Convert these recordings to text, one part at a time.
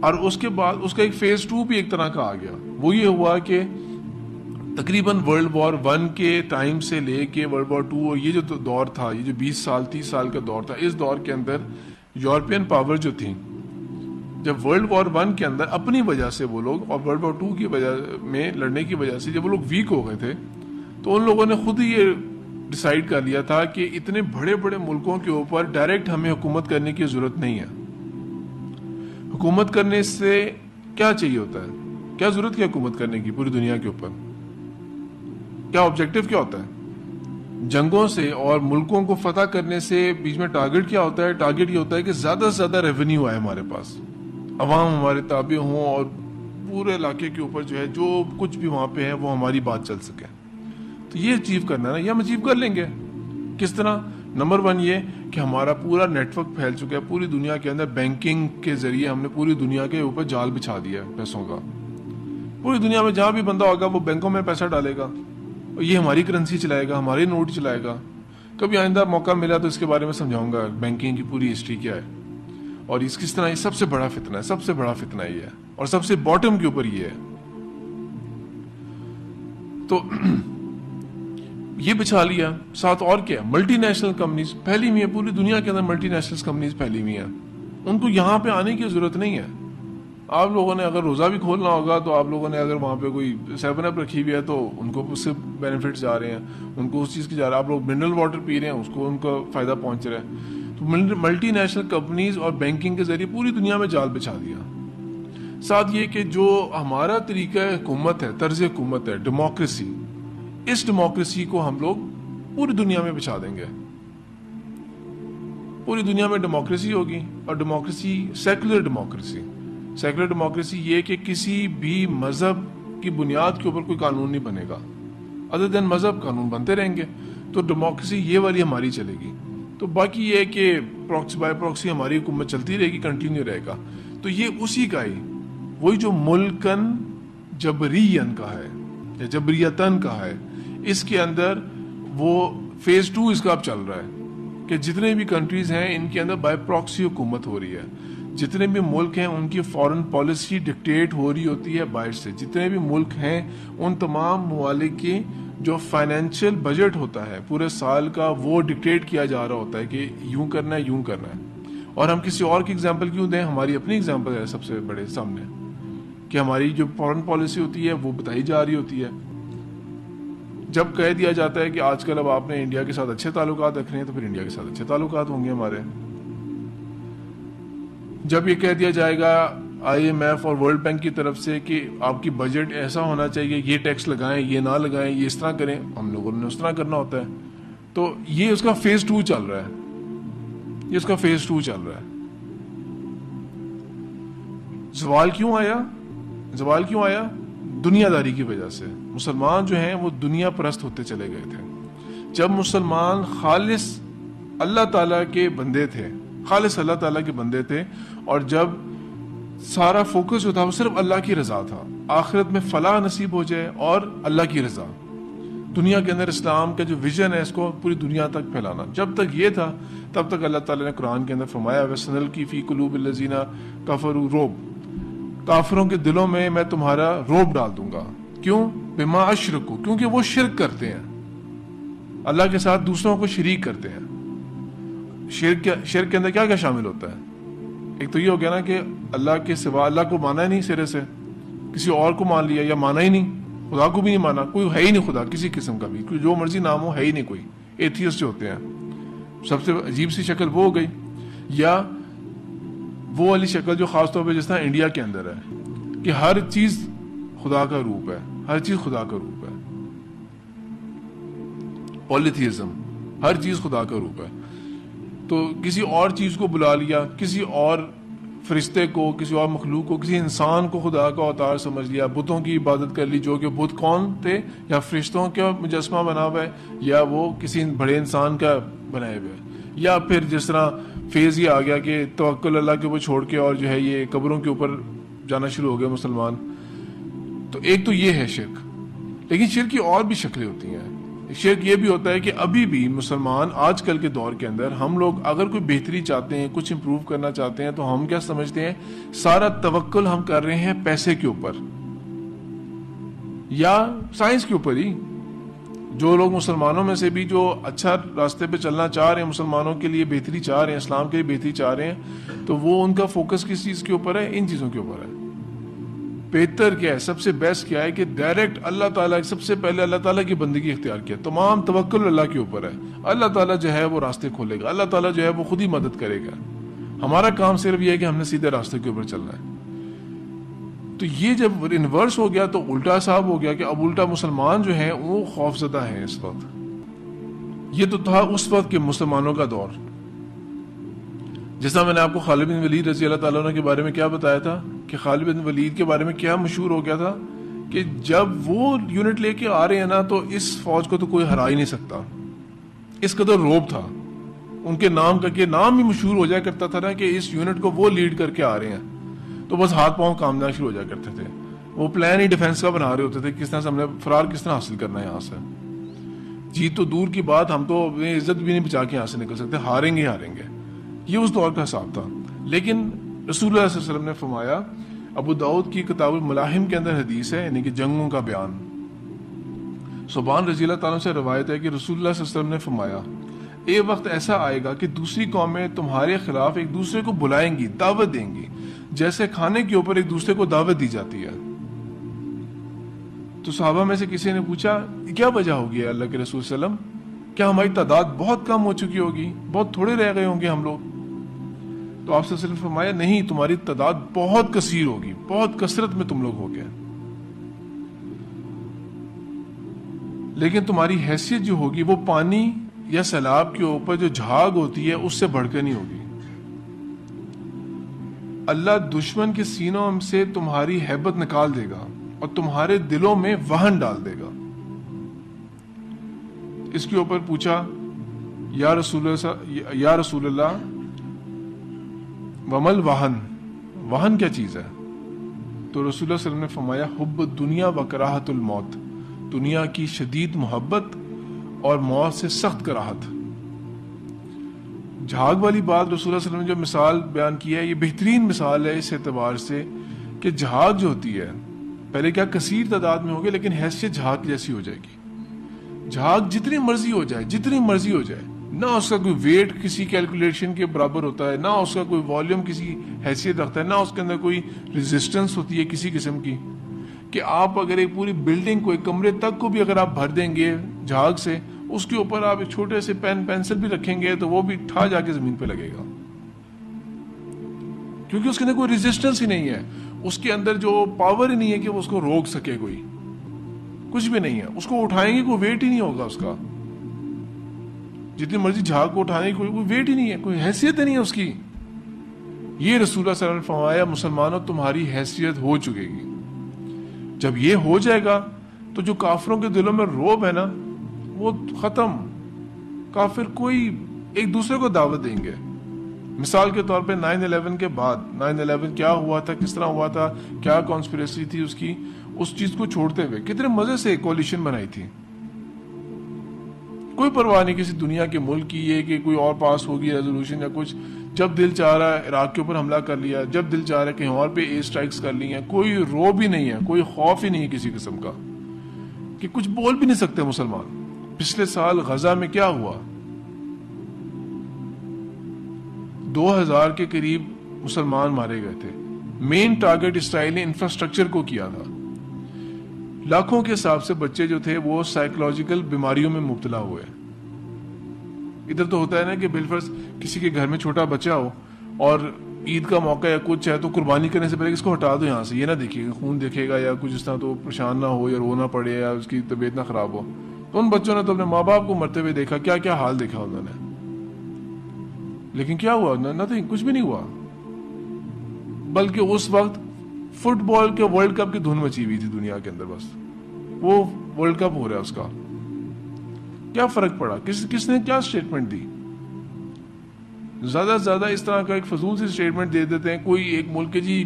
اور اس کے بعد اس کا ایک فیز 2 بھی ایک طرح کا آ گیا. وہ یہ ہوا کہ تقریباً ورلڈ وار 1 کے ٹائم سے لے کے ورلڈ وار 2 اور یہ جو دور تھا, یہ جو 20 سال 30 سال کا دور تھا, اس دور کے اندر یورپین پاور جو تھیں, جب ورلڈ وار 1 کے اندر اپنی وجہ سے وہ لوگ اور ورلڈ وار 2 کی وجہ میں لڑنے کی وجہ سے جب وہ لوگ ویک ہو گئے تھے, تو ان لوگوں نے خود ہی یہ ڈیسائیڈ کر لیا تھا کہ اتنے بڑے بڑے ملکوں کے اوپر ڈائریکٹ ہمیں حکومت کرنے کی ضرورت نہیں ہے. حکومت کرنے سے کیا چاہیے ہوتا ہے, کیا ضرورت ہے حکومت کرنے کی پوری دنیا کے اوپر, کیا آبجیکٹو کیا ہوتا ہے؟ جنگوں سے اور ملکوں کو فتح کرنے سے بیچ میں ٹارگٹ کیا ہوتا ہے؟ ٹارگٹ یہ ہوتا ہے کہ زیادہ سے زیادہ ریونیو آئے ہمارے پاس, عوام ہمارے تابع ہوں اور پورے علاقے کے اوپر جو ہے جو کچھ بھی وہاں پہ ہے وہ ہماری بات چل سکے. تو یہ اچیو کرنا ہے نا, یہ ہم اچیو کر لیں گے. کس طرح؟ نمبر 1 یہ کہ ہمارا پورا نیٹ ورک پھیل چکا ہے پوری دنیا کے اندر. بینکنگ کے ذریعے ہم نے پوری دنیا کے اوپر جال بچھا دیا ہے پیسوں کا. پوری دنیا میں جہاں بھی بندہ ہوگا وہ بینکوں میں پیسہ ڈالے گا, اور یہ ہماری کرنسی چلائے گا, ہمارے نوٹ چلائے گا. کبھی آئندہ موقع ملا تو اس کے بارے میں سمجھاؤں گا بینکنگ کی پوری ہسٹری کیا ہے اور اس کس طرح یہ سب سے بڑا فتنہ ہے, سب سے بڑا فتنہ یہ ہے اور سب سے باٹم کے اوپر یہ ہے. تو یہ بچھا لیا. ساتھ اور کیا؟ ملٹی نیشنل کمپنیز پھیلی ہوئی ہیں پوری دنیا کے اندر. ملٹی نیشنل کمپنیز پھیلی ہوئی ہیں, ان کو یہاں پہ آنے کی ضرورت نہیں ہے. آپ لوگوں نے اگر روزہ بھی کھولنا ہوگا تو آپ لوگوں نے اگر وہاں پہ کوئی 7 اپ رکھی ہوئی ہے تو ان کو اس سے بینیفٹس جا رہے ہیں, ان کو اس چیز کی جا رہا ہے. آپ لوگ منرل واٹر پی رہے ہیں, اس کو ان کا فائدہ پہنچ رہا ہے. تو ملٹی نیشنل کمپنیز اور بینکنگ کے ذریعے پوری دنیا میں جال بچھا دیا. ساتھ یہ کہ جو ہمارا طریقہ حکومت ہے, طرز حکومت ہے, ڈیموکریسی, اس ڈیموکریسی کو ہم لوگ پوری دنیا میں بچھا دیں گے. پوری دنیا میں ڈیموکریسی ہوگی, اور democracy secular democracy. Secular democracy یہ کہ کسی بھی مذہب کی بنیاد کے اوپر کوئی قانون نہیں بنے گا, ادر دین مذہب قانون بنتے رہیں گے. تو ڈیموکریسی یہ والی ہماری چلے گی. تو باقی یہ کہ پراکسی بائی پراکسی ہماری حکومت چلتی رہے گی, کنٹینیو رہے گا. تو یہ اسی کا ہی وہی جو ملکن جبرین کا ہے یا جبریتن کا ہے, اس کے اندر وہ فیز 2 اس کا اب چل رہا ہے کہ جتنے بھی کنٹریز ہیں ان کے اندر بائی پراکسی حکومت ہو رہی ہے. جتنے بھی ملک ہیں ان کی فارن پالیسی ڈکٹیٹ ہو رہی ہوتی ہے باہر سے. جتنے بھی ملک ہیں ان تمام ممالک کی جو فائنینشیل بجٹ ہوتا ہے پورے سال کا, وہ ڈکٹیٹ کیا جا رہا ہوتا ہے کہ یوں کرنا ہے, یوں کرنا ہے. اور ہم کسی اور کی ایگزامپل کیوں دیں؟ ہماری اپنی ایگزامپل ہے سب سے بڑے سامنے, کہ ہماری جو فارن پالیسی ہوتی ہے وہ بتائی جا رہی ہوتی ہے. جب کہہ دیا جاتا ہے کہ آج کل اب آپ نے انڈیا کے ساتھ اچھے تعلقات رکھنے ہیں تو پھر انڈیا کے ساتھ اچھے تعلقات ہوں گے ہمارے. جب یہ کہہ دیا جائے گا IMF اور ورلڈ بینک کی طرف سے کہ آپ کی بجٹ ایسا ہونا چاہیے, یہ ٹیکس لگائیں, یہ نہ لگائیں, یہ اس طرح کریں, ہم لوگوں نے اس طرح کرنا ہوتا ہے. تو یہ اس کا فیز 2 چل رہا ہے, یہ اس کا فیز 2 چل رہا ہے. زوال کیوں آیا؟ زوال کیوں آیا؟ دنیا داری کی وجہ سے. مسلمان جو ہیں وہ دنیا پرست ہوتے چلے گئے تھے. جب مسلمان خالص اللہ تعالیٰ کے بندے تھے, خالص اللہ تعالیٰ کے بندے تھے, اور جب سارا فوکس جو تھا وہ صرف اللہ کی رضا تھا, آخرت میں فلاح نصیب ہو جائے اور اللہ کی رضا, دنیا کے اندر اسلام کا جو ویژن ہے اس کو پوری دنیا تک پھیلانا, جب تک یہ تھا تب تک اللہ تعالیٰ نے قرآن کے اندر فرمایا وَسَنَلْقِي فِي قُلُوبِ الَّذِينَ كَفَرُوا الرُّعْبَ, کافروں کے دلوں میں میں تمہارا روب ڈال دوں گا. کیوں؟ بِمَا أَشْرَكُوا, کیونکہ وہ شرک کرتے ہیں, اللہ کے ساتھ دوسروں کو شریک کرتے ہیں. شرک کے اندر کیا کیا شامل ہوتا ہے؟ ایک تو یہ ہو گیا نا کہ اللہ کے سوا اللہ کو مانا ہی نہیں, سرے سے کسی اور کو مان لیا, یا مانا ہی نہیں, خدا کو بھی نہیں مانا, کوئی ہے ہی نہیں خدا کسی قسم کا بھی, جو مرضی نام ہو ہے ہی نہیں کوئی. ایتھیسٹ جو ہوتے ہیں, سب سے عجیب سی شکل وہ ہو گئی. یا وہ والی شکل جو خاص طور پہ جس طرح انڈیا کے اندر ہے کہ ہر چیز خدا کا روپ ہے, ہر چیز خدا کا روپ ہے, پولیتھیزم, ہر چیز خدا کا روپ ہے. تو کسی اور چیز کو بلا لیا, کسی اور فرشتے کو, کسی اور مخلوق کو, کسی انسان کو خدا کا اوتار سمجھ لیا, بتوں کی عبادت کر لی, جو کہ بت کون تھے؟ یا فرشتوں کا مجسمہ بنا ہوا ہے, یا وہ کسی بڑے انسان کا بنائے ہوئے, یا پھر جس طرح فیز یہ آ گیا کہ توکل اللہ کے اوپر چھوڑ کے اور جو ہے یہ قبروں کے اوپر جانا شروع ہو گیا مسلمان. تو ایک تو یہ ہے شرک, لیکن شرک کی اور بھی شکلیں ہوتی ہیں. شرک یہ بھی ہوتا ہے کہ ابھی بھی مسلمان آج کل کے دور کے اندر ہم لوگ اگر کوئی بہتری چاہتے ہیں، کچھ امپروو کرنا چاہتے ہیں، تو ہم کیا سمجھتے ہیں، سارا توکل ہم کر رہے ہیں پیسے کے اوپر یا سائنس کے اوپر ہی. جو لوگ مسلمانوں میں سے بھی جو اچھا راستے پہ چلنا چاہ رہے ہیں، مسلمانوں کے لیے بہتری چاہ رہے ہیں، اسلام کے لیے بہتری چاہ رہے ہیں، تو وہ ان کا فوکس کس چیز کے اوپر ہے؟ ان چیزوں کے اوپر ہے. بہتر کیا ہے، سب سے بیسٹ کیا ہے کہ ڈائریکٹ اللہ تعالیٰ، سب سے پہلے اللہ تعالیٰ کی بندگی اختیار کیا. تمام توکل اللہ کے اوپر ہے. اللہ تعالیٰ جو ہے وہ راستے کھولے گا، اللہ تعالیٰ جو ہے وہ خود ہی مدد کرے گا. ہمارا کام صرف یہ ہے کہ ہم نے سیدھے راستے کے اوپر چلنا ہے. تو یہ جب انورس ہو گیا تو الٹا صاحب ہو گیا کہ اب الٹا مسلمان جو ہیں وہ خوف زدہ ہیں اس وقت. یہ تو تھا اس وقت کے مسلمانوں کا دور. جیسا میں نے آپ کو خالد بن ولید رضی اللہ تعالیٰ عنہ کے بارے میں کیا بتایا تھا کہ خالد بن ولید کے بارے میں کیا مشہور ہو گیا تھا کہ جب وہ یونٹ لے کے آ رہے ہیں نا تو اس فوج کو تو کوئی ہرا ہی نہیں سکتا. اس قدر روب تھا ان کے نام کا کہ نام ہی مشہور ہو جایا کرتا تھا نا کہ اس یونٹ کو وہ لیڈ کر کے آ رہے ہیں. تو بس ہاتھ پاؤں کامنا شروع ہو جایا کرتے تھے. وہ پلان ہی ڈیفنس کا بنا رہے ہوتے تھے، کس طرح سے ہم نے فرار کس طرح حاصل کرنا ہے یہاں سے. جیت تو دور کی بات، ہم تو اپنی عزت بھی نہیں بچا کے یہاں سے نکل سکتے، ہاریں گے ہاریں گے. یہ اس دور کا حساب تھا. لیکن رسول اللہ صلی اللہ علیہ وسلم نے فرمایا، ابو داؤد کی کتاب الملاحم کے اندر حدیث ہے، یعنی کہ جنگوں کا بیان، صوبان رضی اللہ تعالیٰ سے روایت ہے کہ رسول اللہ صلی اللہ علیہ وسلم نے فرمایا، ایک وقت ایسا آئے گا کہ دوسری قومیں تمہارے خلاف ایک دوسرے کو بلائیں گی، دعوت دیں گی، جیسے کھانے کے اوپر ایک دوسرے کو دعوت دی جاتی ہے. تو صحابہ میں سے کسی نے پوچھا کیا وجہ ہوگی اللہ کے رسول صلی اللہ علیہ وسلم، کیا ہماری تعداد بہت کم ہو چکی ہوگی، بہت تھوڑے رہ گئے ہوں گے ہم لوگ؟ تو آپ صلی اللہ علیہ وسلم نے فرمایا نہیں، تمہاری تعداد بہت کثیر ہوگی، بہت کثرت میں تم لوگ ہو گئے، لیکن تمہاری حیثیت جو ہوگی وہ پانی یا سیلاب کے اوپر جو جھاگ ہوتی ہے اس سے بڑھ کے نہیں ہوگی. اللہ دشمن کے سینوں سے تمہاری ہیبت نکال دے گا اور تمہارے دلوں میں وہن ڈال دے گا. اس کے اوپر پوچھا یا رسول اللہ ومل وہن کیا چیز ہے؟ تو رسول اللہ صلی اللہ علیہ وسلم نے فرمایا حب الدنیا و کراہت الموت، دنیا کی شدید محبت اور موت سے سخت کراہت. جھاگ والی بات رسول اللہ صلی اللہ علیہ وسلم نے جو مثال بیان کی ہے یہ بہترین مثال ہے اس اعتبار سے کہ جھاگ جو ہوتی ہے پہلے کیا کثیر تعداد میں ہوگی لیکن حیثیت جھاگ جیسی ہو جائے گی. جھاگ جتنی مرضی ہو جائے، نہ اس کا کوئی ویٹ کسی کیلکولیشن کے برابر ہوتا ہے، نہ اس کا کوئی والیوم کسی حیثیت رکھتا ہے، نہ اس کے اندر کوئی ریزسٹنس ہوتی ہے کسی قسم کی، کہ آپ اگر ایک پوری بلڈنگ کو، ایک کمرے تک کو بھی اگر آپ بھر دیں گے جھاگ سے، اس کے اوپر آپ ایک چھوٹے سے پینسل بھی رکھیں گے تو وہ بھی ٹھا جا کے زمین پہ لگے گا، کیونکہ اس کے اندر کوئی ریزسٹنس ہی نہیں ہے، اس کے اندر جو پاور ہی نہیں ہے کہ وہ اس کو روک سکے، کوئی کچھ بھی نہیں ہے. اس کو اٹھائیں گے کوئی ویٹ ہی نہیں ہوگا اس کا، جتنی مرضی جھاگ کو اٹھانے کی کوئی ویٹ ہی نہیں ہے، کوئی حیثیت ہی نہیں ہے اس کی. یہ رسول اللہ صلی اللہ علیہ وسلم نے فرمایا مسلمانوں تمہاری حیثیت ہو چکے گی. جب یہ ہو جائے گا تو جو کافروں کے دلوں میں روب ہے نا وہ ختم. کافر کوئی ایک دوسرے کو دعوت دیں گے. مثال کے طور پہ 9/11 کے بعد 9/11 کیا ہوا تھا، کس طرح ہوا تھا، کیا کانسپریسی تھی اس کی، اس چیز کو چھوڑتے ہوئے کتنے مزے سے کولیشن بنائی تھی، کوئی پرواہ نہیں کسی دنیا کے ملک کی یہ کہ کوئی اور پاس ہوگی ریزولوشن یا کچھ. جب دل چاہ رہا ہے عراق کے اوپر حملہ کر لیا، جب دل چاہ رہا ہے کہیں اور پہ ایئر سٹرائکس کر لی ہیں، کوئی روب ہی نہیں ہے، کوئی خوف ہی نہیں ہے کسی قسم کا کہ کچھ بول بھی نہیں سکتے مسلمان. پچھلے سال غزہ میں کیا ہوا، 2000 کے قریب مسلمان مارے گئے تھے. مین ٹارگٹ اسرائیل نے انفراسٹرکچر کو کیا تھا. لاکھوں کے حساب سے بچے جو تھے وہ سائیکولوجیکل بیماریوں میں مبتلا ہوئے. ادھر تو ہوتا ہے نا کہ بالفرض کسی کے گھر میں چھوٹا بچہ ہو اور عید کا موقع یا کچھ ہے تو قربانی کرنے سے پہلے اس کو ہٹا دو یہاں سے، یہ نہ دیکھیے گا خون دیکھے گا یا کچھ اس طرح تو پریشان نہ ہو یا رونا پڑے یا اس کی طبیعت نہ خراب ہو. تو ان بچوں نے تو اپنے ماں باپ کو مرتے ہوئے دیکھا، کیا کیا حال دیکھا انہوں نے، لیکن کیا ہوا؟ نتھنگ، کچھ بھی نہیں ہوا. بلکہ اس وقت فٹ بال کے ورلڈ کپ کی دھن مچی ہوئی تھی دنیا کے اندر. بس وہ ورلڈ کپ ہو رہا ہے، اس کا کیا فرق پڑا؟ کس نے کیا سٹیٹمنٹ دی؟ زیادہ سے زیادہ اس طرح کا ایک فضول سی سٹیٹمنٹ دے دیتے ہیں. کوئی ایک ملک کے جی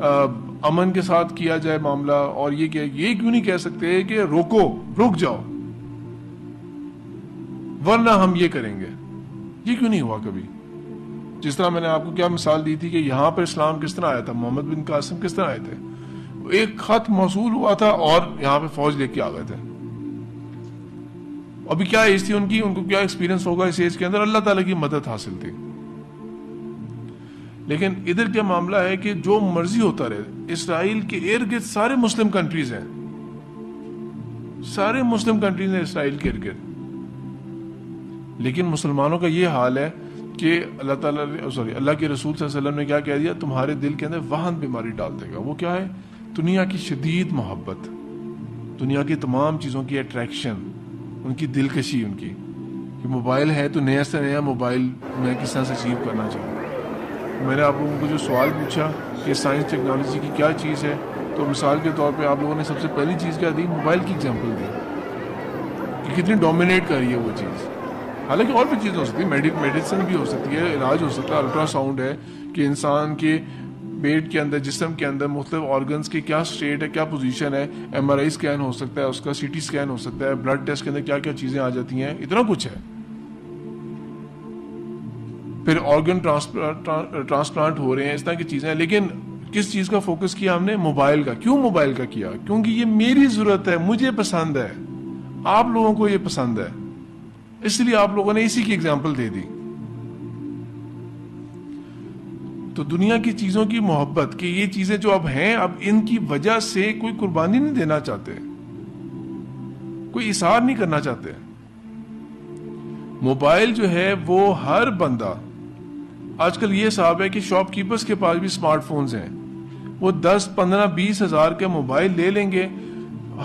امن کے ساتھ کیا جائے معاملہ، اور یہ کیوں نہیں کہہ سکتے کہ رک جاؤ. ورنہ ہم یہ کریں گے. یہ کیوں نہیں ہوا کبھی؟ جس طرح میں نے آپ کو کیا مثال دی تھی کہ یہاں پر اسلام کس طرح آیا تھا, محمد بن قاسم کس طرح آئے تھے, ایک خط موصول ہوا تھا اور یہاں پہ فوج لے کے آ گئے تھے. ابھی کیا ایج تھی ان کی, ان کو کیا ایکسپیرینس ہوگا اس ایج کے اندر, اللہ تعالیٰ کی مدد حاصل تھی. لیکن ادھر کیا معاملہ ہے کہ جو مرضی ہوتا رہے, اسرائیل کے ارد گرد سارے مسلم کنٹریز ہیں, سارے مسلم کنٹریز ہیں اسرائیل کے ارد گرد, لیکن مسلمانوں کا یہ حال ہے کہ اللہ کے رسول صلی اللہ علیہ وسلم نے کیا کہہ دیا, تمہارے دل کے اندر وہن بیماری ڈال دے گا. وہ کیا ہے؟ دنیا کی شدید محبت, دنیا کی تمام چیزوں کی اٹریکشن, ان کی دلکشی, ان کی کہ موبائل ہے تو نیا سے نیا موبائل میں کس طرح سے اچیو کرنا چاہیے. میں نے آپ لوگوں کو جو سوال پوچھا کہ سائنس ٹیکنالوجی کی کیا چیز ہے, تو مثال کے طور پہ آپ لوگوں نے سب سے پہلی چیز کیا دی, موبائل کی ایگزامپل دی کہ کتنی ڈومینیٹ کر رہی ہے وہ چیز. حالانکہ اور بھی چیزیں ہو سکتی ہے, میڈیسن بھی ہو سکتی ہے, علاج ہو سکتا ہے, الٹرا ساؤنڈ ہے کہ انسان کے پیٹ کے اندر, جسم کے اندر مختلف آرگنز کی کیا سٹیٹ ہے, کیا پوزیشن ہے, ایم آر آئی اسکین ہو سکتا ہے اس کا, سی ٹی اسکین ہو سکتا ہے, بلڈ ٹیسٹ کے اندر کیا کیا چیزیں آ جاتی ہیں, اتنا کچھ ہے. پھر آرگن ٹرانسپلانٹ ہو رہے ہیں, اس طرح کی چیزیں ہیں. لیکن کس چیز کا فوکس کیا ہم نے؟ موبائل کا. کیوں موبائل کا کیا؟ کیونکہ یہ میری ضرورت ہے, مجھے پسند ہے, آپ لوگوں کو یہ پسند ہے, اس لیے آپ لوگوں نے اسی کی ایگزامپل دے دی. تو دنیا کی چیزوں کی محبت کہ یہ چیزیں جو اب ہیں, اب ان کی وجہ سے کوئی قربانی نہیں دینا چاہتے, کوئی اثار نہیں کرنا چاہتے. موبائل جو ہے وہ ہر بندہ, آج کل یہ صاحب ہے کہ شاپ کیپرز کے پاس بھی اسمارٹ فونز ہیں, وہ 10, 15, 20 ہزار کے موبائل لے لیں گے,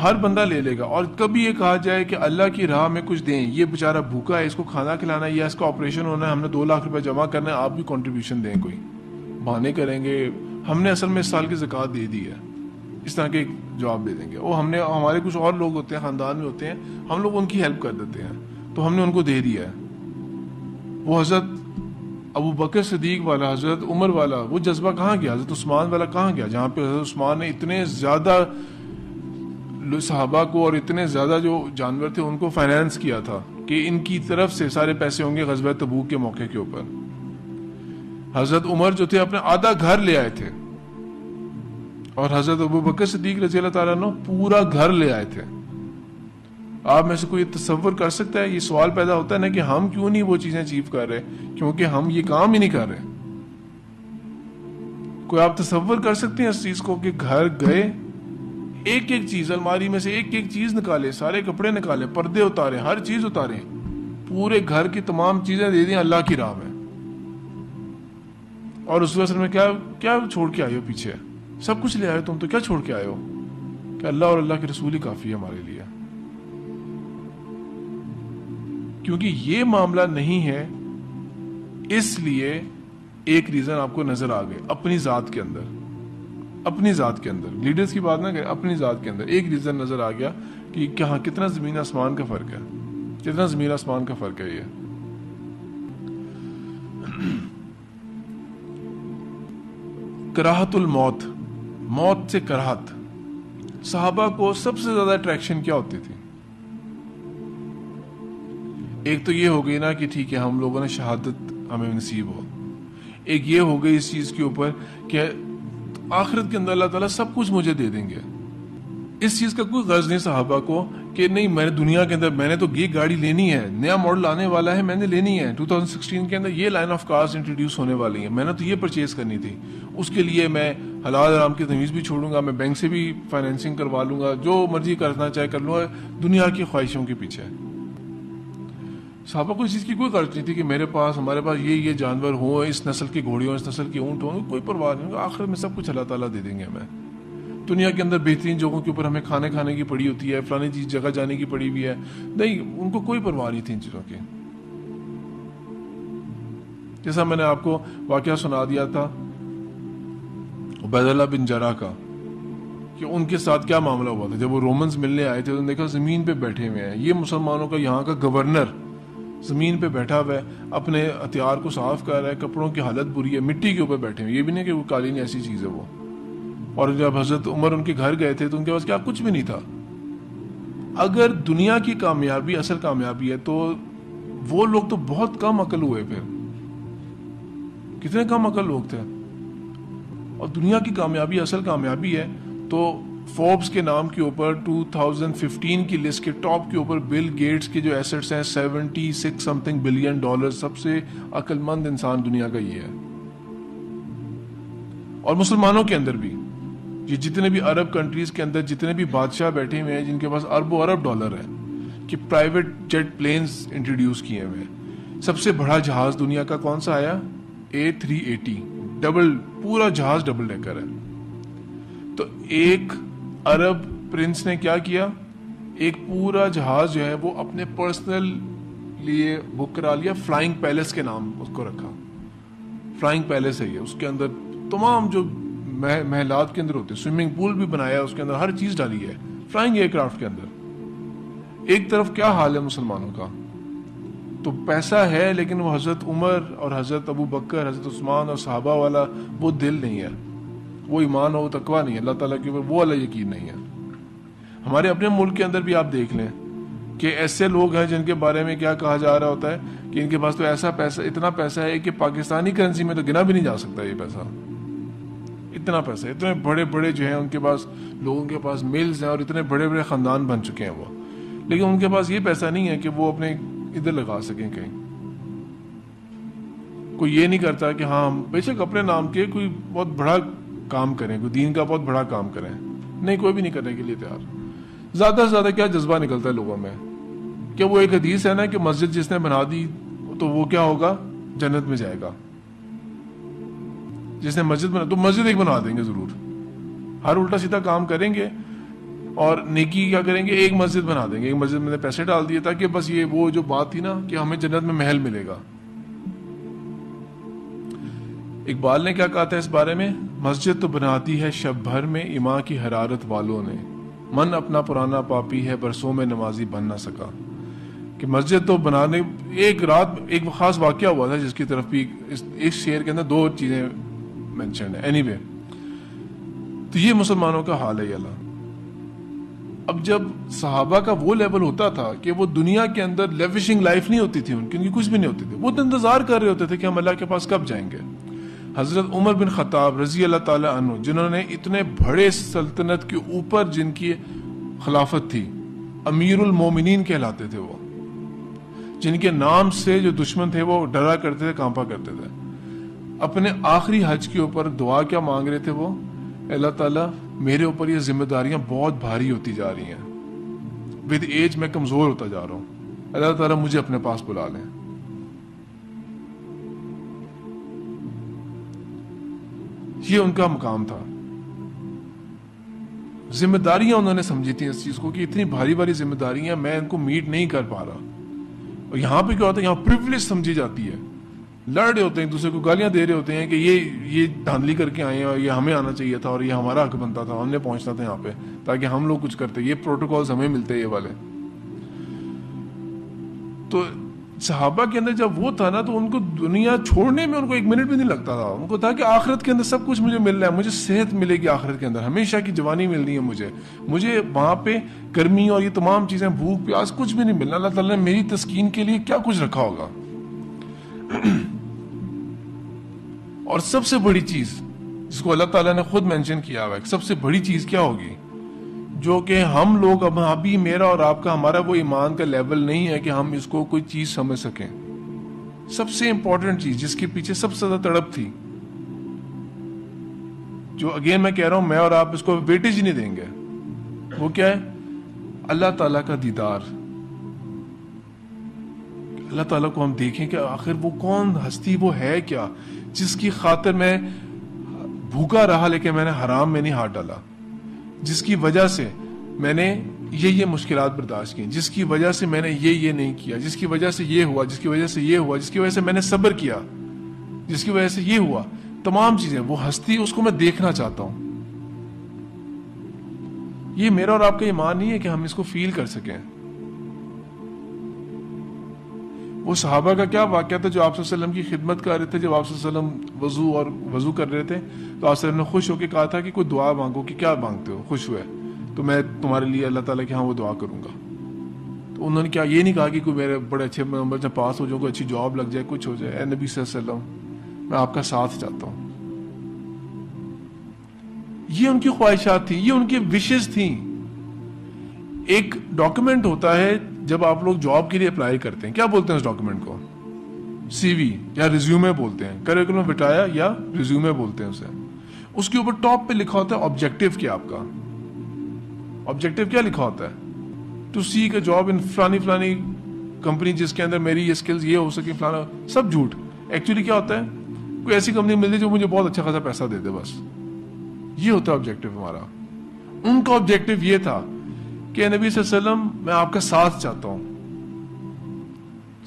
ہر بندہ لے لے گا. اور کبھی یہ کہا جائے کہ اللہ کی راہ میں کچھ دیں, یہ بیچارہ بھوکا ہے, اس کو کھانا کھلانا ہے, یا اس کا آپریشن ہونا ہے, ہم نے 2 لاکھ روپے جمع کرنا ہے, آپ بھی کنٹریبیوشن دیں. کوئی بہانے کریں گے, ہم نے اصل میں اس سال کی زکوٰۃ دے دی ہے, اس طرح کے جواب دے دیں گے. وہ ہمارے کچھ اور لوگ ہوتے ہیں, خاندان میں ہوتے ہیں, ہم لوگ ان کی ہیلپ کر دیتے ہیں, تو ہم نے ان کو دے دیا ہے. وہ حضرت ابو بکر صدیق والا, حضرت عمر والا, وہ جذبہ کہاں گیا؟ حضرت عثمان والا کہاں گیا؟ جہاں پہ حضرت عثمان نے اتنے زیادہ صحابہ کو اور اتنے زیادہ جو جانور تھے ان کو فائنانس کیا تھا کہ ان کی طرف سے سارے پیسے ہوں گے غزوہ تبوک کے موقع کے اوپر. حضرت عمر جو تھے اپنا آدھا گھر لے آئے تھے, اور حضرت ابو بکر صدیق رضی اللہ تعالیٰ عنہ پورا گھر لے آئے تھے. آپ میں سے کوئی تصور کر سکتا ہے؟ یہ سوال پیدا ہوتا ہے نا کہ ہم کیوں نہیں وہ چیزیں اچیو کر رہے؟ کیونکہ ہم یہ کام ہی نہیں کر رہے. کوئی آپ تصور کر سکتے ہیں اس چیز کو کہ گھر گئے, ایک ایک چیز الماری میں سے ایک ایک چیز نکالے, سارے کپڑے نکالے, پردے اتارے, ہر چیز اتارے, پورے گھر کی تمام چیزیں دے دیں اللہ کی راہ میں. اور اس وقت میں کیا چھوڑ کے آئے ہو پیچھے؟ سب کچھ لے آئے, تم تو کیا چھوڑ کے آئے ہو؟ کہ اللہ اور اللہ کے رسول ہی کافی ہے ہمارے لیے. کیونکہ یہ معاملہ نہیں ہے, اس لیے ایک ریزن آپ کو نظر آ گئے اپنی ذات کے اندر, اپنی ذات کے اندر, لیڈرز کی بات نہ کریں, اپنی ذات کے اندر ایک ریزن نظر آ گیا کہ کہاں کتنا زمین آسمان کا فرق ہے, کتنا زمین آسمان کا فرق ہے. یہ کراہت الموت, موت سے کراہت. صحابہ کو سب سے زیادہ اٹریکشن کیا ہوتی تھی؟ ایک تو یہ ہو گئی نا کہ ٹھیک ہے ہم لوگوں نے شہادت ہمیں نصیب ہو, ایک یہ ہو گئی اس چیز کے اوپر کہ آخرت کے اندر اللہ تعالیٰ سب کچھ مجھے دے دیں گے. اس چیز کا کوئی غرض نہیں صحابہ کو کہ نہیں میں نے دنیا کے اندر میں نے تو یہ گاڑی لینی ہے, نیا ماڈل آنے والا ہے, میں نے لینی ہے, 2016 کے اندر یہ لائن آف کارز انٹروڈیوس ہونے والی ہیں, میں نے تو یہ پرچیز کرنی تھی, اس کے لیے میں حلال حرام کی تمیز بھی چھوڑوں گا, میں بینک سے بھی فائنینسنگ کروا لوں گا, جو مرضی کرنا چاہے کر لوں گا, دنیا کی خواہشوں کے پیچھے. صحابہ کو اس چیز کی کوئی غرض نہیں تھی کہ میرے پاس ہمارے پاس یہ جانور ہوں, اس نسل کی گھوڑی ہوں, اس نسل کے اونٹ ہوں, کوئی پرواہ نہیں ہوگا, آخر میں سب کچھ اللہ تعالیٰ دے دیں گے ہمیں. دنیا کے اندر بہترین جگہوں کے اوپر ہمیں کھانے کی پڑی ہوتی ہے, فلانی چیز جگہ جانے کی پڑی ہوئی ہے, نہیں, ان کو کوئی پرواہ نہیں تھی ان چیزوں کی. جیسا میں نے آپ کو واقعہ سنا دیا تھا عبید اللہ بن جرح کا کہ ان کے ساتھ کیا معاملہ ہوا تھا. جب وہ رومنز ملنے آئے تھے تو دیکھا زمین پہ بیٹھے ہوئے ہیں, یہ مسلمانوں کا یہاں کا گورنر زمین پہ بیٹھا ہوا ہے, اپنے ہتھیار کو صاف کر رہا ہے, کپڑوں کی حالت بری ہے, مٹی کے اوپر بیٹھے ہوئے, یہ بھی نہیں کہ وہ قالین ایسی چیز ہے وہ. اور جب حضرت عمر ان کے گھر گئے تھے تو ان کے پاس کیا کچھ بھی نہیں تھا. اگر دنیا کی کامیابی اصل کامیابی ہے تو وہ لوگ تو بہت کم عقل ہوئے، پھر کتنے کم عقل لوگ تھے. اور دنیا کی کامیابی، اصل کامیابی ہے تو فوربس کے نام کے اوپر 2015 کی لسٹ کے ٹاپ کے اوپر بل گیٹس کے جو ایسٹس ہیں 76 سمتھنگ بلین ڈالر، سب سے عقل مند انسان دنیا کا یہ ہے. اور مسلمانوں کے اندر بھی یہ جتنے بھی عرب کنٹریز کے اندر جتنے بھی بادشاہ بیٹھے ہوئے ہیں جن کے پاس اربوں ارب ڈالر ہیں کہ پرائیویٹ جیٹ پلینز انٹروڈیوس کیے ہوئے ہیں. سب سے بڑا جہاز دنیا کا کون سا آیا؟ A380 ڈبل، پورا جہاز ڈبل ڈیکر ہے. تو ایک عرب پرنس نے کیا کیا، ایک پورا جہاز جو ہے وہ اپنے پرسنل لیے بک کرا لیا، فلائنگ پیلس کے نام اس کو رکھا. فلائنگ پیلس ہے یہ، اس کے اندر تمام جو محلات کے اندر ہوتے، سوئمنگ پول بھی بنایا، اس کے اندر ہر چیز ڈالی ہے فلائنگ ایئر کرافٹ کے اندر. ایک طرف کیا حال ہے مسلمانوں کا، تو پیسہ ہے لیکن وہ حضرت عمر اور حضرت ابو بکر، حضرت عثمان اور صحابہ والا وہ دل نہیں ہے، وہ ایمان اور وہ تقویٰ نہیں ہے، اللہ تعالیٰ کے اوپر وہ والا یقین نہیں ہے. ہمارے اپنے ملک کے اندر بھی آپ دیکھ لیں کہ ایسے لوگ ہیں جن کے بارے میں کیا کہا جا رہا ہوتا ہے کہ ان کے پاس تو ایسا پیسہ، اتنا پیسہ ہے کہ پاکستانی کرنسی میں تو گنا بھی نہیں جا سکتا یہ پیسہ. اتنا پیسہ، اتنے بڑے بڑے جو ہیں ان کے پاس، لوگوں کے پاس ملز ہیں اور اتنے بڑے بڑے خاندان بن چکے ہیں وہ، لیکن ان کے پاس یہ پیسہ نہیں ہے کہ وہ اپنے ادھر لگا سکیں کہیں. کوئی یہ نہیں کرتا کہ ہاں ہم بے شک اپنے نام کے کوئی بہت بڑا کام کریں، کوئی دین کا بہت بڑا کام کریں، نہیں، کوئی بھی نہیں کرنے کے لیے تیار. زیادہ سے زیادہ کیا جذبہ نکلتا ہے لوگوں میں کہ وہ ایک حدیث ہے نا کہ مسجد جس نے بنا دی تو وہ کیا ہوگا، جنت میں جائے گا. جس نے مسجد بنا تو مسجد ایک بنا دیں گے ضرور، ہر الٹا سیدھا کام کریں گے اور نیکی کیا کریں گے، ایک مسجد بنا دیں گے. ایک مسجد میں نے پیسے ڈال دیے تاکہ بس یہ وہ جو بات تھی نا کہ ہمیں جنت میں محل ملے گا. اقبال نے کیا کہا تھا اس بارے میں، مسجد تو بناتی ہے شب بھر میں ایماں کی حرارت والوں نے، من اپنا پرانا پاپی ہے برسوں میں نمازی بن نہ سکا. کہ مسجد تو بنانے، ایک رات ایک خاص واقعہ ہوا تھا جس کی طرف بھی اس شعر کے اندر دو چیزیں مینشن ہے. اینی وے، تو یہ مسلمانوں کا حال ہے یہ اللہ. اب جب صحابہ کا وہ لیول ہوتا تھا کہ وہ دنیا کے اندر لیوشنگ لائف نہیں ہوتی تھی ان کی کچھ بھی نہیں ہوتی تھی، وہ تو انتظار کر رہے ہوتے تھے کہ ہم اللہ کے پاس کب جائیں گے. حضرت عمر بن خطاب رضی اللہ تعالی عنہ، جنہوں نے اتنے بڑے سلطنت کے اوپر جن کی خلافت تھی، امیر المومنین کہلاتے تھے وہ، جن کے نام سے جو دشمن تھے وہ ڈرا کرتے تھے، کانپا کرتے تھے. اپنے آخری حج کے اوپر دعا کیا مانگ رہے تھے وہ، اللہ تعالیٰ میرے اوپر یہ ذمہ داریاں بہت بھاری ہوتی جا رہی ہیں، ود ایج میں کمزور ہوتا جا رہا ہوں، اللہ تعالیٰ مجھے اپنے پاس بلا لیں. یہ ان کا مقام تھا. ذمہ داریاں انہوں نے سمجھی تھیں اس چیز کو کہ اتنی بھاری بھاری ذمہ داریاں میں ان کو میٹ نہیں کر پا رہا. اور یہاں پہ کیا ہوتا ہے، یہاں پریویلیج سمجھی جاتی ہے، لڑ رہے ہوتے ہیں ایک دوسرے کو، گالیاں دے رہے ہوتے ہیں کہ یہ دھاندلی کر کے آئے ہیں اور یہ ہمیں آنا چاہیے تھا اور یہ ہمارا حق بنتا تھا، ہم نے پہنچنا تھا یہاں پہ تاکہ ہم لوگ کچھ کرتے، یہ پروٹوکولز ہمیں ملتے یہ والے. تو صحابہ کے اندر جب وہ تھا نا تو ان کو دنیا چھوڑنے میں ان کو ایک منٹ بھی نہیں لگتا تھا. ان کو تھا کہ آخرت کے اندر سب کچھ مجھے مل رہا ہے، مجھے صحت ملے گی آخرت کے اندر، ہمیشہ کی جوانی ملنی ہے مجھے وہاں پہ گرمی اور یہ تمام چیزیں، بھوک پیاس کچھ بھی نہیں ملنا. اللہ تعالیٰ نے میری تسکین کے لیے کیا کچھ رکھا ہوگا. اور سب سے بڑی چیز جس کو اللہ تعالیٰ نے خود مینشن کیا ہوا ہے، سب سے بڑی چیز کیا ہوگی، جو کہ ہم لوگ ابھی میرا اور آپ کا، ہمارا وہ ایمان کا لیول نہیں ہے کہ ہم اس کو کوئی چیز سمجھ سکیں. سب سے امپورٹنٹ چیز جس کے پیچھے سب سے زیادہ تڑپ تھی، جو اگین میں کہہ رہا ہوں میں اور آپ اس کو ویٹیج ہی نہیں دیں گے، وہ کیا ہے، اللہ تعالیٰ کا دیدار. اللہ تعالیٰ کو ہم دیکھیں کہ آخر وہ کون ہستی وہ ہے کیا جس کی خاطر میں بھوکا رہا لیکن میں نے حرام میں نہیں ہاتھ ڈالا، جس کی وجہ سے میں نے یہ مشکلات برداشت کی، جس کی وجہ سے میں نے یہ نہیں کیا، جس کی وجہ سے یہ ہوا، جس کی وجہ سے یہ ہوا، جس کی وجہ سے میں نے صبر کیا، جس کی وجہ سے یہ ہوا، تمام چیزیں، وہ ہستی اس کو میں دیکھنا چاہتا ہوں. یہ میرا اور آپ کا ایمان نہیں ہے کہ ہم اس کو فیل کر سکیں. وہ صحابہ کا کیا واقعہ تھا جو آپ صلی اللہ علیہ وسلم کی خدمت کر رہے تھے، جب آپ صلی اللہ علیہ وسلم وضو کر رہے تھے تو آپ صلی اللہ علیہ وسلم نے خوش ہو کے کہا تھا کہ کوئی دعا مانگو، کہ کیا مانگتے ہو، خوش ہوئے تو میں تمہارے لیے اللہ تعالیٰ کے ہاں وہ دعا کروں گا. تو تو انہوں نے کیا یہ نہیں کہا کہ کوئی میرے بڑے اچھے نمبر سے پاس ہو جاؤ، کوئی اچھی جاب لگ جائے، کچھ ہو جائے، اے نبی صلی اللہ علیہ وسلم میں آپ کا ساتھ چاہتا ہوں. یہ ان کی خواہشات تھیں، یہ ان کی وشز تھیں. ایک ڈاکومنٹ ہوتا ہے جب آپ لوگ جاب کے لیے اپلائی کرتے ہیں، کیا بولتے ہیں اس ڈاکومنٹ کو؟ سی وی یا ریزیومے بولتے ہیں، کریکولم وٹایا یا ریزیومے بولتے ہیں اسے. اس کے اوپر ٹاپ پہ لکھا ہوتا ہے آبجیکٹو کیا آپ کا. آبجیکٹو کیا لکھا ہوتا ہے؟ To seek a job in فلانی کمپنی جس کے اندر میری یہ اسکلز یہ ہو سکے، فلانا. سب جھوٹ. ایکچولی کیا ہوتا ہے؟ کوئی ایسی کمپنی مل جائے جو مجھے بہت اچھا خاصا پیسہ دے دے، بس یہ ہوتا ہے آبجیکٹو ہمارا. ان کا آبجیکٹو یہ تھا کہ نبی صلی اللہ علیہ وسلم میں آپ کا ساتھ چاہتا ہوں.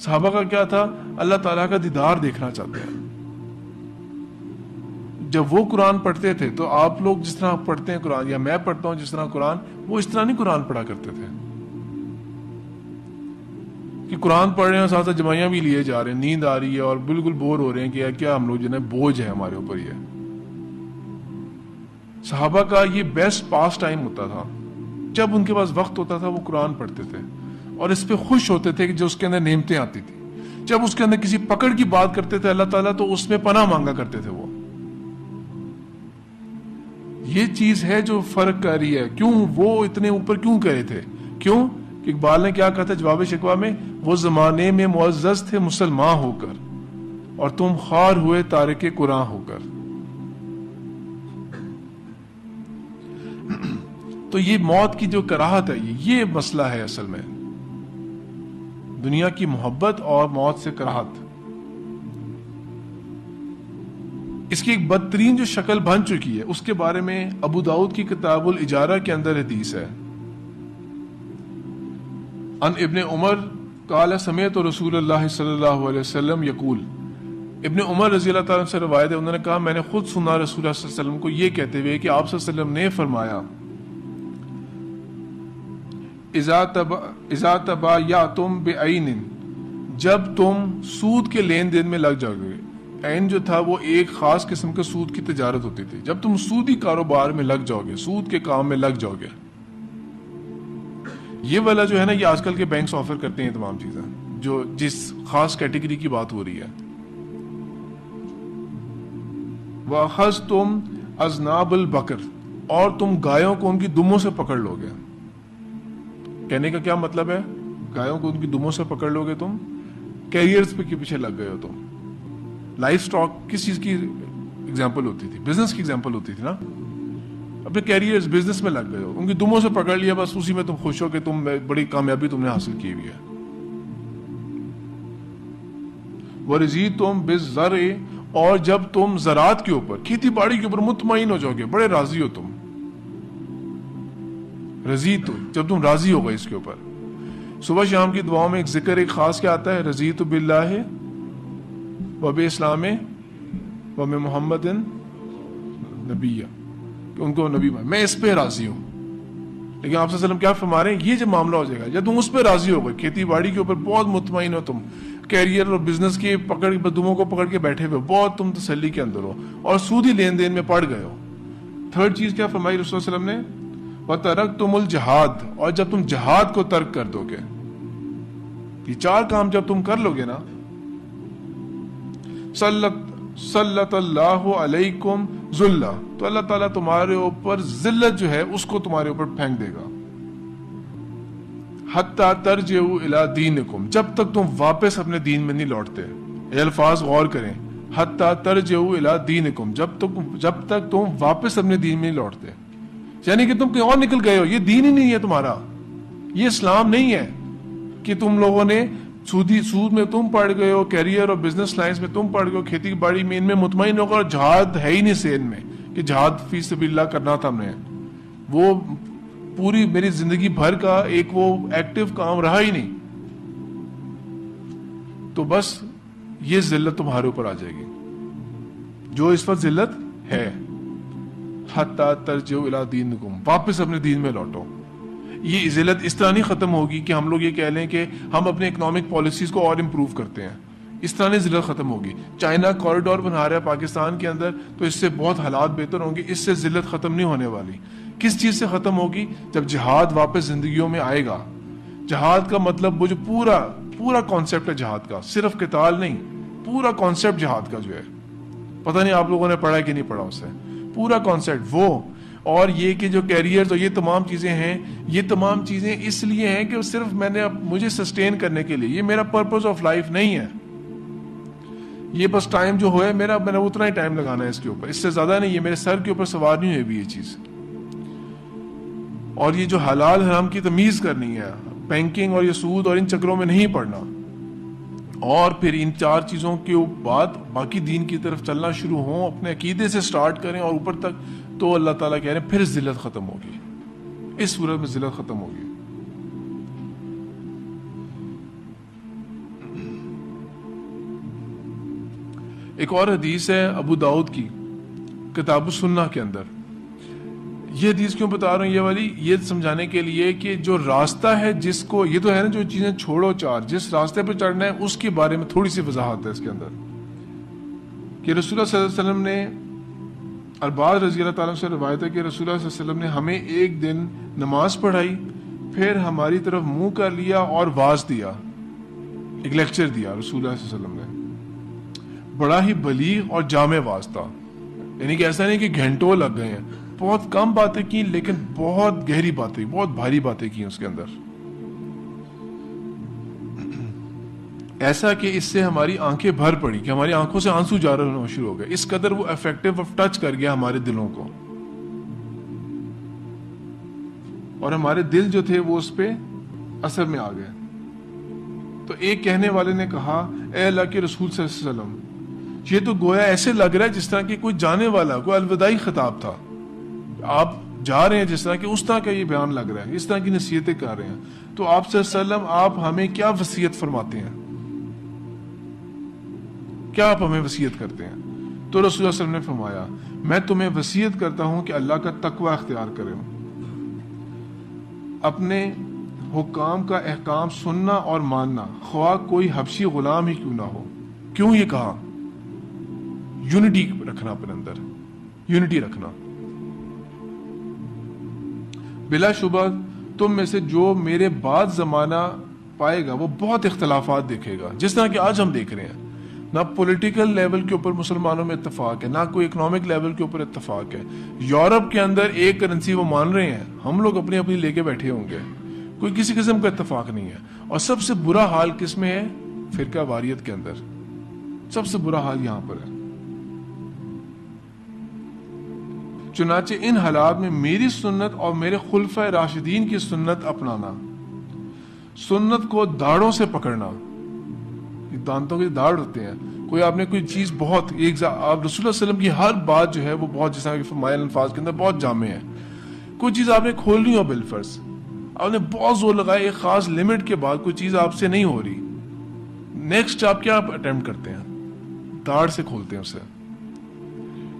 صحابہ کا کیا تھا؟ اللہ تعالیٰ کا دیدار دیکھنا چاہتے ہیں. جب وہ قرآن پڑھتے تھے تو آپ لوگ جس طرح پڑھتے ہیں قرآن، یا میں پڑھتا ہوں جس طرح قرآن، وہ اس طرح نہیں قرآن پڑھا کرتے تھے کہ قرآن پڑھ رہے ہیں ساتھ ساتھ جمائیاں بھی لیے جا رہے ہیں، نیند آ رہی ہے اور بالکل بور ہو رہے ہیں کہ یار کیا ہم لوگ جو ہے بوجھ ہے ہمارے اوپر. یہ صحابہ کا یہ بیسٹ پاس ٹائم ہوتا تھا. جب ان کے پاس وقت ہوتا تھا وہ قرآن پڑھتے تھے اور اس پہ خوش ہوتے تھے کہ جو اس کے اندر نعمتیں آتی تھی. جب اس کے اندر کسی پکڑ کی بات کرتے تھے اللہ تعالیٰ تو اس میں پناہ مانگا کرتے تھے. وہ یہ چیز ہے جو فرق کر رہی ہے. کیوں وہ اتنے اوپر کیوں کہے تھے؟ کیوں کہ اقبال نے کیا کہا تھا جواب شکوہ میں؟ وہ زمانے میں معزز تھے مسلمان ہو کر اور تم خوار ہوئے تارک قرآن ہو کر. تو یہ موت کی جو کراہت ہے، یہ مسئلہ ہے اصل میں. دنیا کی محبت اور موت سے کراہت، اس کی ایک بدترین جو شکل بن چکی ہے اس کے بارے میں ابو داؤد کی کتاب الاجارہ کے اندر حدیث ہے. ان ابن عمر قال سمعت رسول اللہ صلی اللہ علیہ وسلم یقول. ابن عمر رضی اللہ تعالیٰ سے روایت ہے، انہوں نے کہا میں نے خود سنا رسول اللہ صلی اللہ علیہ وسلم کو یہ کہتے ہوئے کہ آپ صلی اللہ علیہ وسلم نے فرمایا اذا تبایعتم بعین، جب تم سود کے لین دین میں لگ جاؤ گے. عین جو تھا وہ ایک خاص قسم کے سود کی تجارت ہوتی تھی. جب تم سودی کاروبار میں لگ جاؤ گے، سود کے کام میں لگ جاؤ گے. یہ والا جو ہے نا، یہ آج کل کے بینکس آفر کرتے ہیں تمام چیزیں جو جس خاص کیٹیگری کی بات ہو رہی ہے. وَأَخَذْتُمْ أَذْنَابَ الْبَقَرِ، اور تم گایوں کو ان کی دموں سے پکڑ لو گے. کہنے کا کیا مطلب ہے؟ گایوں کو ان کی دموں سے پکڑ لو گے تم. کیریئرز کے پیچھے لگ گئے ہو تم. لائف سٹاک کس چیز کی ایگزامپل ہوتی تھی؟ بزنس کی ایگزامپل ہوتی تھی نا. اپنے کیریئرز بزنس میں لگ گئے ہو، ان کی دموں سے پکڑ لیا، بس اسی میں تم خوش ہو کہ تم بڑی کامیابی تم نے حاصل کی ہوئی ہے. وَرَضِيتُمْ بِالزَّرْعِ، اور جب تم زراعت کے اوپر، کھیتی باڑی کے اوپر مطمئن ہو جاؤ گے، بڑے راضی ہو تم. رضیت، جب تم راضی ہو گئے اس کے اوپر. صبح شام کی دعاؤں میں ایک ذکر ایک خاص کیا آتا ہے؟ رضیت باللہ وبالاسلام وبمحمد نبی، کہ ان کو نبی میں اس پہ راضی ہوں. لیکن آپ صلی اللہ علیہ وسلم کیا فرما رہے ہیں؟ یہ جب معاملہ ہو جائے گا، جب تم اس پہ راضی ہو گئے، کھیتی باڑی کے اوپر بہت مطمئن ہو تم، کیریئر اور بزنس کے دموں کو پکڑ کے بیٹھے ہوئے، بہت تم تسلی کے اندر ہو اور سودی لین دین میں پڑ گئے ہو. تھرڈ چیز کیا فرمائی رسول صلی اللہ علیہ وسلم نے؟ وَتَرَكْتُمُ الْجِهَادَ، اور جب تم جہاد کو ترک کر دو گے. یہ چار کام جب تم کر لو گے نا، سلط اللہ علیکم ذلہ، تو اللہ تعالیٰ تمہارے اوپر ذلت جو ہے اس کو تمہارے اوپر پھینک دے گا. حتی ترجعوا الی دینکم، جب تک تم واپس اپنے دین میں نہیں لوٹتے. یہ الفاظ غور کریں، حتی ترجعوا الی دینکم، جب تک تم واپس اپنے دین میں نہیں لوٹتے. یعنی کہ تم کہیں اور نکل گئے ہو، یہ دین ہی نہیں ہے تمہارا، یہ اسلام نہیں ہے کہ تم لوگوں نے سود میں تم پڑ گئے ہو، کیریئر اور بزنس لائنز میں تم پڑ گئے ہو، کھیتی باڑی میں ان میں مطمئن ہو گئے، اور جہاد ہے ہی نہیں سین میں کہ جہاد فی سبیل اللہ کرنا تھا ہم نے. وہ پوری میری زندگی بھر کا ایک وہ ایکٹیو کام رہا ہی نہیں. تو بس یہ ذلت تمہارے اوپر آ جائے گی جو اس وقت ذلت ہے. حتی ترجعوا الی دینکم، واپس اپنے دین میں لوٹو. یہ ذلت اس طرح نہیں ختم ہوگی کہ ہم لوگ یہ کہہ لیں کہ ہم اپنے اکنامک پالیسیز کو اور امپروو کرتے ہیں. اس طرح نہیں ذلت ختم ہوگی. چائنا کوریڈور بنا رہا ہے پاکستان کے اندر، تو اس سے بہت حالات بہتر ہوں گے. اس سے ذلت ختم نہیں ہونے والی. کس چیز سے ختم ہوگی؟ جب جہاد واپس زندگیوں میں آئے گا، جہاد کا مطلب وہ جو پورا کانسیپٹ ہے جہاد کا، صرف قتال نہیں، پورا کانسیپٹ جہاد کا جو ہے، پتہ نہیں آپ لوگوں نے پڑھا کہ نہیں پڑھا اسے، پورا کانسیپٹ وہ، اور یہ کہ جو کیریئرز اور یہ تمام چیزیں ہیں، یہ تمام چیزیں اس لیے ہیں کہ صرف مجھے سسٹین کرنے کے لیے، یہ میرا پرپز آف لائف نہیں ہے، یہ بس ٹائم جو ہے میں نے اتنا ہی ٹائم لگانا ہے اس کے اوپر، اس سے زیادہ نہیں، یہ میرے سر کے اوپر سوار نہیں ہوئی بھی یہ چیز، اور یہ جو حلال حرام کی تمیز کرنی ہے، بینکنگ اور یہ سود اور ان چکروں میں نہیں پڑنا، اور پھر ان 4 چیزوں کے بعد باقی دین کی طرف چلنا شروع ہوں، اپنے عقیدے سے سٹارٹ کریں اور اوپر تک، تو اللہ تعالیٰ کہہ رہے ہیں پھر ذلت ختم ہوگی، اس صورت میں ذلت ختم ہوگی۔ ایک اور حدیث ہے ابو داؤد کی کتاب السنہ کے اندر، یہ حدیث کیوں بتا رہا ہوں یہ والی، یہ سمجھانے کے لیے کہ جو راستہ ہے جس کو، یہ تو ہے نا جو چیزیں چھوڑو 4، جس راستے پہ چڑھنا ہے اس کے بارے میں تھوڑی سی وضاحت ہے اس کے اندر، کہ رسول اللہ صلی اللہ علیہ وسلم نے، ارباز رضی اللہ تعالیٰ سے روایت ہے کہ رسول اللہ صلی اللہ علیہ وسلم نے ہمیں ایک دن نماز پڑھائی، پھر ہماری طرف منہ کر لیا اور واز دیا، ایک لیکچر دیا رسول اللہ صلی اللہ علیہ وسلم نے، بڑا ہی بلیغ اور جامع واز تھا، یعنی کہ ایسا نہیں کہ گھنٹوں لگ گئے ہیں، بہت کم باتیں کی لیکن بہت گہری باتیں، بہت بھاری باتیں کی اس کے اندر، ایسا کہ اس سے ہماری آنکھیں بھر پڑی، کہ ہماری آنکھوں سے آنسو جاری ہونا شروع ہو گئے، اس قدر وہ افیکٹو اور ٹچ کر گیا ہمارے دلوں کو، اور ہمارے دل جو تھے وہ اس پہ اثر میں آ گئے۔ تو ایک کہنے والے نے کہا، اے اللہ کے رسول صلی اللہ علیہ وسلم، یہ تو گویا ایسے لگ رہا ہے جس طرح کہ کوئی جانے والا، کوئی الوداعی خطاب تھا، آپ جا رہے ہیں جس طرح کہ اس طرح کا یہ بیان لگ رہا ہے، اس طرح کی نصیحتیں کر رہے ہیں، تو آپ صلی اللہ علیہ وسلم آپ ہمیں کیا وصیت فرماتے ہیں، کیا آپ ہمیں وصیت کرتے ہیں؟ تو رسول اللہ صلی اللہ علیہ وسلم نے فرمایا، میں تمہیں وصیت کرتا ہوں کہ اللہ کا تقوی اختیار کرو، اپنے حکام کا احکام سننا اور ماننا، خواہ کوئی حبشی غلام ہی کیوں نہ ہو۔ کیوں یہ کہا؟ یونٹی رکھنا، اپنے اندر یونٹی رکھنا۔ بلا شبہ تم میں سے جو میرے بعد زمانہ پائے گا وہ بہت اختلافات دیکھے گا، جس طرح کہ آج ہم دیکھ رہے ہیں، نہ پولیٹیکل لیول کے اوپر مسلمانوں میں اتفاق ہے، نہ کوئی اکنامک لیول کے اوپر اتفاق ہے۔ یورپ کے اندر ایک کرنسی وہ مان رہے ہیں، ہم لوگ اپنی اپنی لے کے بیٹھے ہوں گے، کوئی کسی قسم کا اتفاق نہیں ہے۔ اور سب سے برا حال کس میں ہے؟ فرقہ واریت کے اندر، سب سے برا حال یہاں پر ہے۔ چنانچہ ان حالات میں میری سنت اور میرے خلفۂ راشدین کی سنت اپنانا، سنت کو داڑوں سے پکڑنا، دانتوں کے داڑ ہوتے ہیں، کوئی آپ نے کوئی چیز بہت آپ رسول اللہ صلی اللہ علیہ وسلم کی ہر بات جو ہے وہ بہت، جس طرح کہ فرمایا الفاظ کے اندر بہت جامع ہے، کوئی چیز آپ نے کھولنی ہو بالفرض، آپ نے بہت زور لگایا، ایک خاص لمٹ کے بعد کوئی چیز آپ سے نہیں ہو رہی، نیکسٹ آپ کیا اٹیمپٹ کرتے ہیں؟ داڑ سے کھولتے ہیں اسے،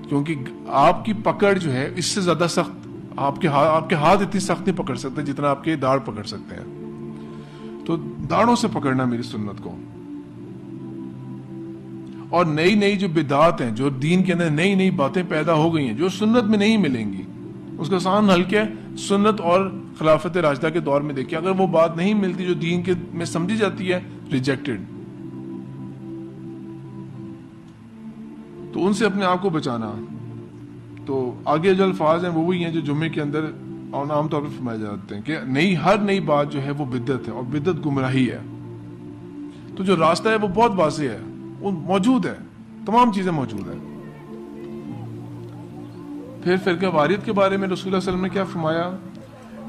کیونکہ آپ کی پکڑ جو ہے اس سے زیادہ سخت، آپ کے ہاتھ اتنی سخت نہیں پکڑ سکتے جتنا آپ کے داڑ پکڑ سکتے ہیں۔ تو داڑوں سے پکڑنا میری سنت کو، اور نئی نئی جو بدعات ہیں، جو دین کے اندر نئی نئی باتیں پیدا ہو گئی ہیں جو سنت میں نہیں ملیں گی، اس کا آسان حل کیا ہے؟ سنت اور خلافت راشدہ کے دور میں دیکھیں، اگر وہ بات نہیں ملتی جو دین کے میں سمجھی جاتی ہے، ریجیکٹڈ، تو ان سے اپنے آپ کو بچانا۔ تو آگے جو الفاظ ہیں وہ وہی ہیں جو جمعے کے اندر عام طور پر فرمائے جاتے ہیں کہ ہر نئی بات جو ہے وہ بدعت ہے، اور بدعت گمراہی ہے۔ تو جو راستہ ہے وہ بہت واضح ہے، وہ موجود ہے، تمام چیزیں موجود ہیں۔ پھر فرقہ واریت کے بارے میں رسول اللہ صلی اللہ علیہ وسلم نے کیا فرمایا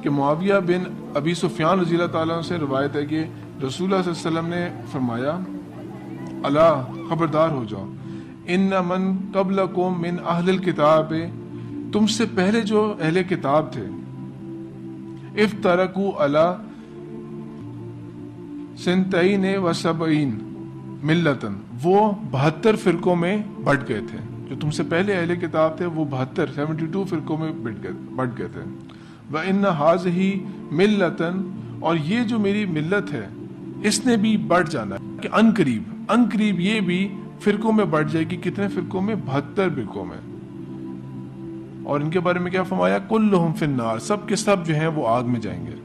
کہ معاویہ بن ابی سفیان رضی اللہ تعالیٰ عنہ سے روایت ہے کہ رسول اللہ صلی اللہ علیہ وسلم نے فرمایا، الا خبردار ہو جاؤ، ان من قبلکم من اہل الکتاب، تم سے پہلے جو اہل کتاب تھے، افترقوا علی سنتین و سبعین ملتن، وہ 72 فرقوں میں بٹ گئے تھے۔ جو تم سے پہلے اہل کتاب تھے وہ 72 فرقوں میں بٹ گئے تھے۔ وَإِنَّ هَٰذِهِ مِلَّةً، اور یہ جو میری ملت ہے اس نے بھی بڑھ جانا ہے، کہ ان قریب یہ بھی فرقوں میں بڑھ جائے گی۔ کتنے فرقوں میں؟ 72 فرقوں میں۔ اور ان کے بارے میں کیا فرمایا؟ کلہم فی النار، سب کے سب جو ہیں وہ آگ میں جائیں گے۔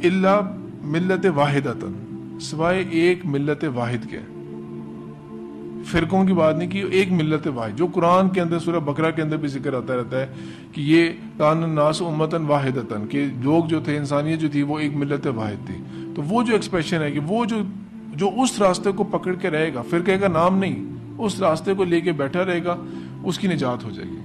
الا ملت واحدتن، سوائے ایک ملت واحد کے. فرقوں کی بات نہیں کی، ایک ملت واحد، جو قرآن کے اندر سورہ بقرہ کے اندر بھی ذکر آتا رہتا ہے کہ یہ کان الناس امتن واحدتن، کہ لوگ جو تھے، انسانیت جو تھی وہ ایک ملت واحد تھی. تو وہ جو ایکسپریشن ہے کہ وہ جو اس راستے کو پکڑ کے رہے گا، فرقے کا نام نہیں، اس راستے کو لے کے بیٹھا رہے گا، اس کی نجات ہو جائے گی.